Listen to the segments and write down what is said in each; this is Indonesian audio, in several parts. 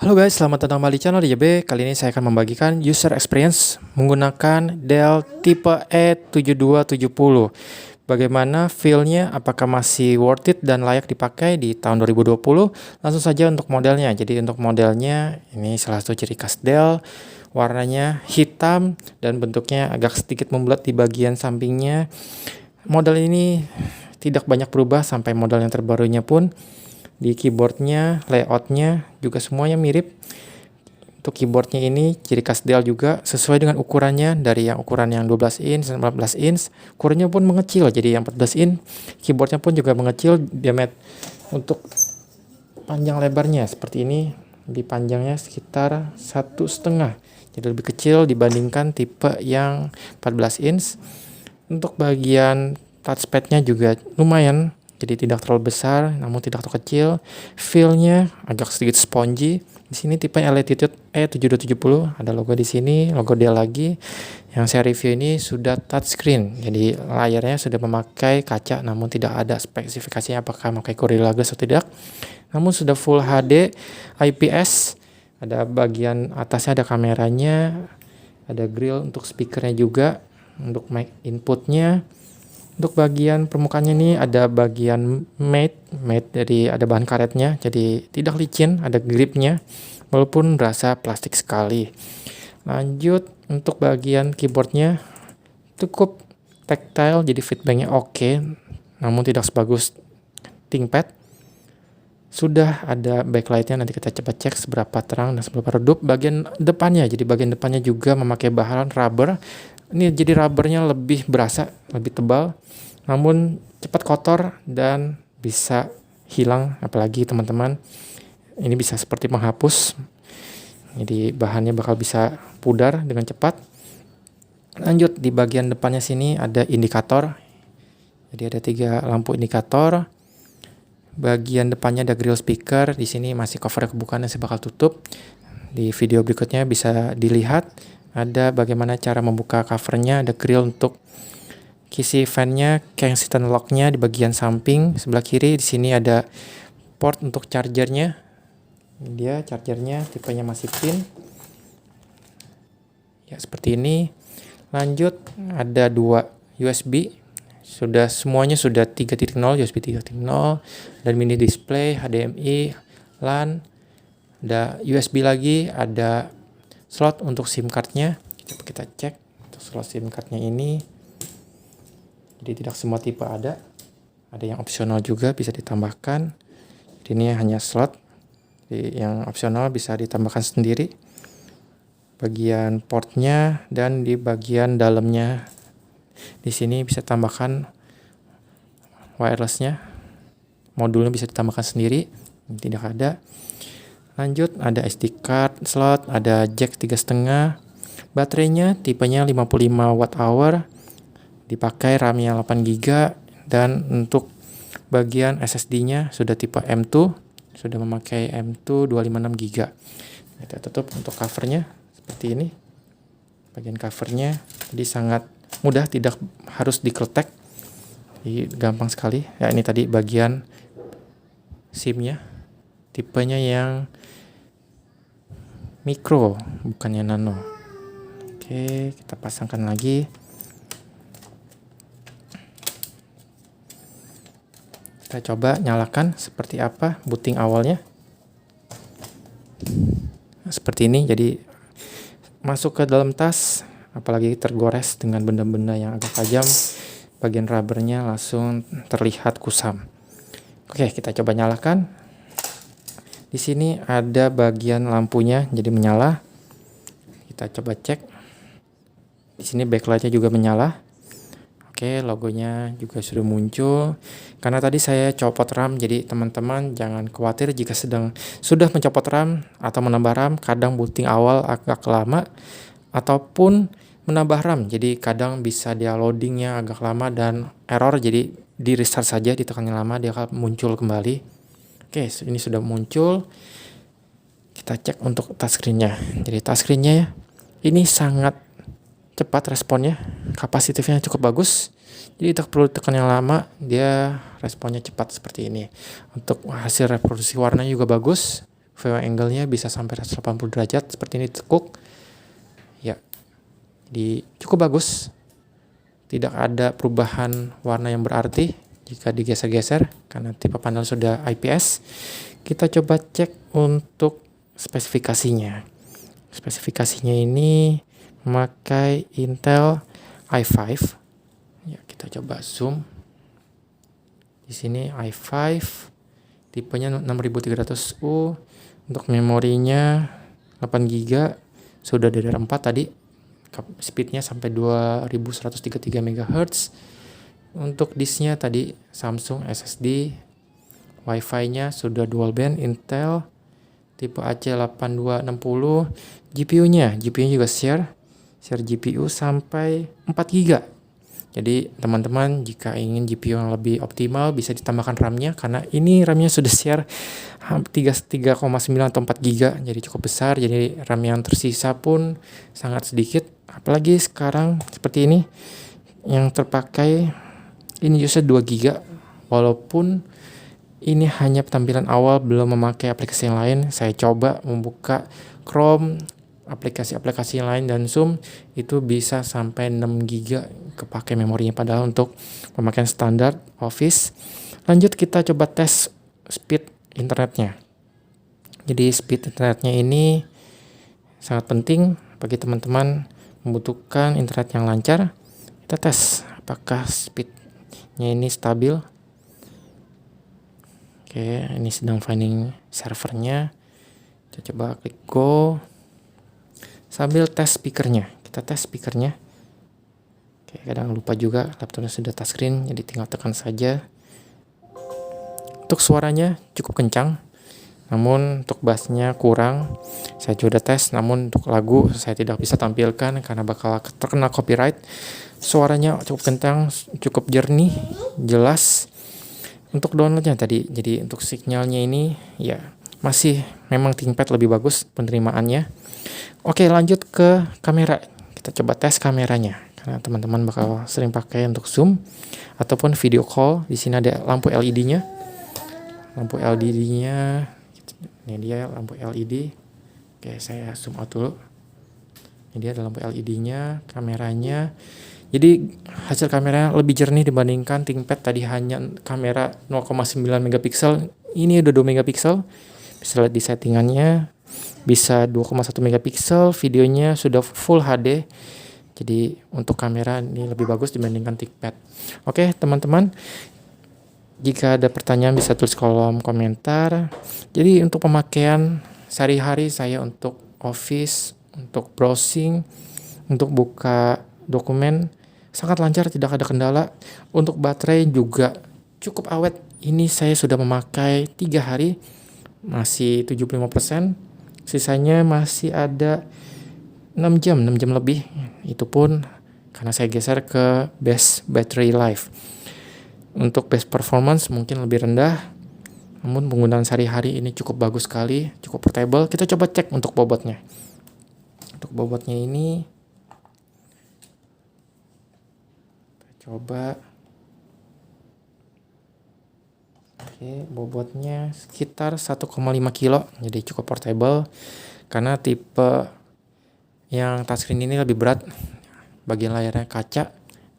Halo guys, selamat datang kembali di channel DJB. Kali ini saya akan membagikan user experience menggunakan Dell tipe E7270. Bagaimana feel-nya, apakah masih worth it dan layak dipakai di tahun 2020? Langsung saja untuk modelnya. Jadi untuk modelnya, ini salah satu ciri khas Dell. Warnanya hitam dan bentuknya agak sedikit membulat di bagian sampingnya. Model ini tidak banyak berubah sampai model yang terbarunya pun. Di keyboardnya, layoutnya juga semuanya mirip. Untuk keyboardnya ini ciri khas Dell juga sesuai dengan ukurannya, dari yang ukuran yang 12 inch, 14 inch, ukurannya pun mengecil. Jadi yang 14 inch, keyboardnya pun juga mengecil. Diameter untuk panjang lebarnya seperti ini, di panjangnya sekitar 1,5. Jadi lebih kecil dibandingkan tipe yang 14 inch. Untuk bagian touchpadnya juga lumayan. Jadi tidak terlalu besar, namun tidak terlalu kecil. Feel-nya agak sedikit spongy. Di sini tipe Latitude E7270, ada logo di sini, logo Dell lagi. Yang saya review ini sudah touchscreen, jadi layarnya sudah memakai kaca, namun tidak ada spesifikasinya apakah memakai Gorilla Glass atau tidak. Namun sudah Full HD, IPS. Ada bagian atasnya ada kameranya, ada grill untuk speakernya juga, untuk mic inputnya. Untuk bagian permukaannya ini ada bagian matte dari ada bahan karetnya, jadi tidak licin, ada gripnya, walaupun berasa plastik sekali. Lanjut untuk bagian keyboardnya cukup tactile, jadi feedbacknya oke, namun tidak sebagus ThinkPad. Sudah ada backlightnya, nanti kita coba cek seberapa terang dan seberapa redup. Bagian depannya, jadi bagian depannya juga memakai bahan rubber. Ini jadi rubbernya lebih berasa, lebih tebal, namun cepat kotor dan bisa hilang, apalagi teman-teman ini bisa seperti menghapus. Jadi bahannya bakal bisa pudar dengan cepat. Lanjut di bagian depannya sini ada indikator. Jadi ada 3 lampu indikator. Bagian depannya ada grill speaker. Di sini masih cover kebukaan dan saya bakal tutup. Di video berikutnya bisa dilihat ada bagaimana cara membuka covernya. Ada grill untuk kisi fan-nya, Kensington lock-nya di bagian samping sebelah kiri. Di sini ada port untuk chargernya. Ini dia chargernya, tipenya masih pin. Ya seperti ini. Lanjut ada 2 USB. Semuanya sudah 3.0, USB 3.0, dan mini display, HDMI, LAN, ada USB lagi, ada slot untuk SIM card-nya. Coba kita cek untuk slot SIM card-nya ini. Jadi tidak semua tipe ada yang opsional juga bisa ditambahkan. Jadi ini hanya slot, jadi yang opsional bisa ditambahkan sendiri. Bagian portnya dan di bagian dalamnya di sini bisa tambahkan wirelessnya, modulnya bisa ditambahkan sendiri, ini tidak ada. Lanjut ada SD card slot, ada jack 3,5, baterainya tipenya 55 Wh, dipakai RAM-nya 8 GB, dan untuk bagian SSD-nya sudah tipe M2, sudah memakai M2 256 GB. Kita tutup untuk covernya seperti ini. Bagian covernya jadi sangat mudah, tidak harus dikletek, jadi gampang sekali. Ya ini tadi bagian SIM-nya, tipenya yang micro bukannya nano. Oke, kita pasangkan lagi. Kita coba nyalakan seperti apa booting awalnya. Seperti ini, jadi masuk ke dalam tas, apalagi tergores dengan benda-benda yang agak tajam, bagian rubbernya langsung terlihat kusam. Oke, kita coba nyalakan. Di sini ada bagian lampunya jadi menyala. Kita coba cek. Di sini backlightnya juga menyala. Oke, logonya juga sudah muncul. Karena tadi saya copot RAM, jadi teman-teman jangan khawatir jika sudah mencopot RAM atau menambah RAM. Kadang booting awal agak lama ataupun menambah RAM, jadi kadang bisa dia loadingnya agak lama dan error, jadi di restart saja, ditekan yang lama dia akan muncul kembali. Oke, ini sudah muncul. Kita cek untuk touchscreen-nya. Jadi touchscreen-nya ya, ini sangat cepat responnya, kapasitifnya cukup bagus, jadi tidak perlu tekan yang lama, dia responnya cepat seperti ini. Untuk hasil reproduksi warnanya juga bagus, viewing angle-nya bisa sampai 180 derajat seperti ini tekuk. Ya, jadi cukup bagus. Tidak ada perubahan warna yang berarti jika digeser-geser karena tipe panel sudah IPS. Kita coba cek untuk spesifikasinya. Spesifikasinya ini memakai Intel i5. Ya, kita coba zoom. Di sini i5, tipenya 6300U. Untuk memorinya 8 GB, sudah DDR4 tadi. Speednya sampai 2133 MHz. Untuk disknya tadi Samsung SSD. Wi-Fi-nya sudah dual band Intel tipe AC8260. GPU-nya juga share GPU sampai 4 GB. Jadi teman-teman jika ingin GPU yang lebih optimal bisa ditambahkan RAM-nya, karena ini RAM-nya sudah share 3,9 atau 4 GB, jadi cukup besar. Jadi RAM yang tersisa pun sangat sedikit. Apalagi sekarang seperti ini yang terpakai ini justru 2 GB, walaupun ini hanya tampilan awal, belum memakai aplikasi yang lain. Saya coba membuka Chrome, aplikasi-aplikasi yang lain, dan zoom itu bisa sampai 6 GB kepake memorinya, padahal untuk pemakaian standar Office. Lanjut kita coba tes speed internetnya. Jadi speed internetnya ini sangat penting bagi teman-teman membutuhkan internet yang lancar. Kita tes apakah speednya ini stabil. Oke, ini sedang finding servernya. Kita coba klik go. Sambil tes speakernya. Kita tes speakernya. Oke, kadang lupa juga laptopnya sudah touchscreen, jadi tinggal tekan saja. Untuk suaranya cukup kencang, namun untuk bassnya kurang. Saya sudah tes, namun untuk lagu saya tidak bisa tampilkan karena bakal terkena copyright. Suaranya cukup kencang, cukup jernih, jelas. Untuk downloadnya tadi, jadi untuk sinyalnya ini ya masih memang ThinkPad lebih bagus penerimaannya. Oke, lanjut ke kamera. Kita coba tes kameranya karena teman-teman bakal sering pakai untuk zoom ataupun video call. Di sini ada lampu LED-nya. Lampu LED-nya, ini dia lampu LED. Oke, saya zoom out dulu. Ini dia ada lampu LED-nya, kameranya. Jadi hasil kameranya lebih jernih dibandingkan ThinkPad tadi hanya kamera 0,9 megapiksel. Ini udah 2 megapiksel. Bisa lihat di settingannya, bisa 2,1 megapiksel, videonya sudah full HD. Jadi untuk kamera ini lebih bagus dibandingkan ThinkPad. Oke, teman-teman, jika ada pertanyaan bisa tulis kolom komentar. Jadi untuk pemakaian sehari-hari saya untuk Office, untuk browsing, untuk buka dokumen sangat lancar, tidak ada kendala. Untuk baterai juga cukup awet. Ini saya sudah memakai 3 hari, masih 75%. Sisanya masih ada 6 jam lebih. Itu pun karena saya geser ke best battery life. Untuk best performance mungkin lebih rendah, namun penggunaan sehari-hari ini cukup bagus sekali, cukup portable. Kita coba cek untuk bobotnya. Untuk bobotnya ini coba. Oke, bobotnya sekitar 1,5 kilo, jadi cukup portable. Karena tipe yang touchscreen ini lebih berat, bagian layarnya kaca.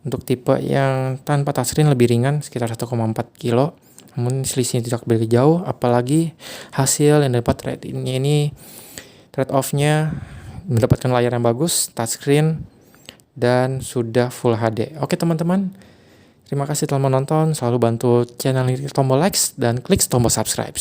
Untuk tipe yang tanpa touchscreen lebih ringan, sekitar 1,4 kilo. Namun selisihnya tidak begitu jauh, apalagi hasil yang dapat trade-in-nya ini, trade-off-nya mendapatkan layar yang bagus, touchscreen, dan sudah full HD. Oke teman-teman, terima kasih telah menonton. Selalu bantu channel ini tombol likes dan klik tombol subscribe.